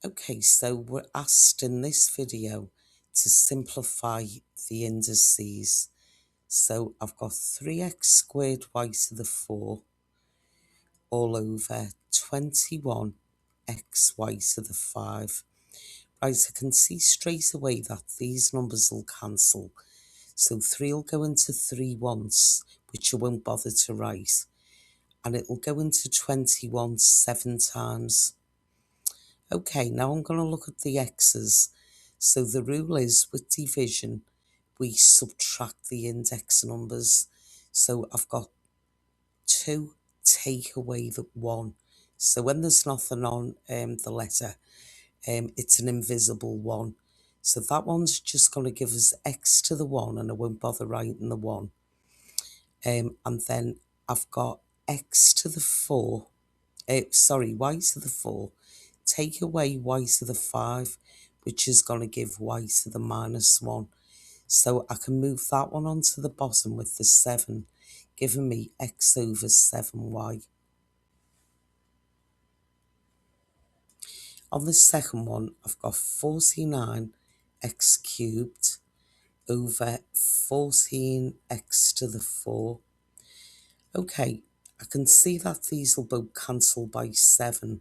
Okay, so we're asked in this video to simplify the indices. So I've got 3x squared y to the 4 all over 21xy to the 5. Right, I can see straight away that these numbers will cancel. So 3 will go into 3 once, which I won't bother to write. And it will go into 21 7 times. Okay, now I'm going to look at the x's. So the rule is with division, we subtract the index numbers. So I've got 2 take away the 1. So when there's nothing on the letter, it's an invisible 1. So that one's just going to give us x to the 1, and I won't bother writing the 1. And then I've got x to the 4. Y to the 4, take away y to the 5, which is going to give y to the minus 1. So I can move that one onto the bottom with the 7, giving me x over 7y. On the second one, I've got 49x cubed over 14x to the 4. Okay, I can see that these will both cancel by 7.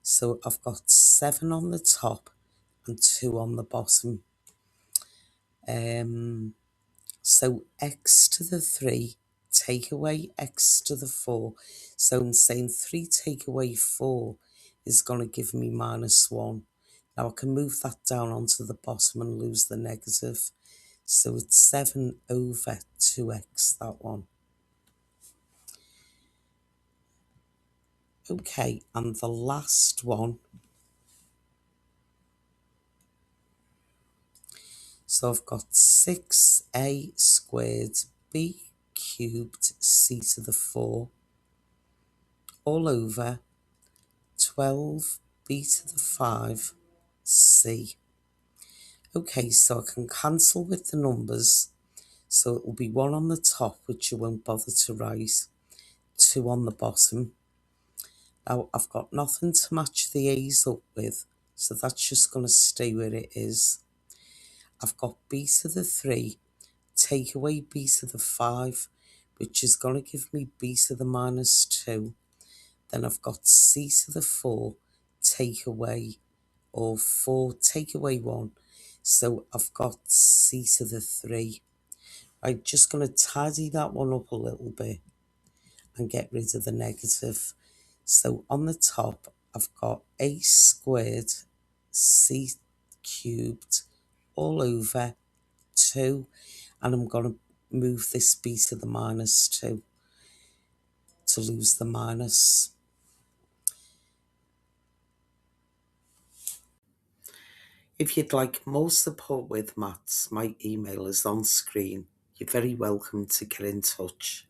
So I've got 7 on the top and 2 on the bottom. So x to the 3, take away x to the 4. So I'm saying 3 take away 4 is going to give me minus 1. Now I can move that down onto the bottom and lose the negative. So it's 7 over 2x, that one. Okay, and the last one. So I've got 6a squared b cubed c to the 4 all over 12b to the 5 c. Okay, so I can cancel with the numbers. So it will be 1 on the top, which you won't bother to write, 2 on the bottom. Now I've got nothing to match the a's up with, so that's just going to stay where it is. I've got b to the 3, take away b to the 5, which is going to give me b to the minus 2. Then I've got c to the 4, take away, or 4, take away 1. So I've got c to the 3. I'm just going to tidy that one up a little bit and get rid of the negative. So on the top, I've got a squared c cubed all over 2. And I'm going to move this b to the minus 2 to lose the minus. If you'd like more support with maths, my email is on screen. You're very welcome to get in touch.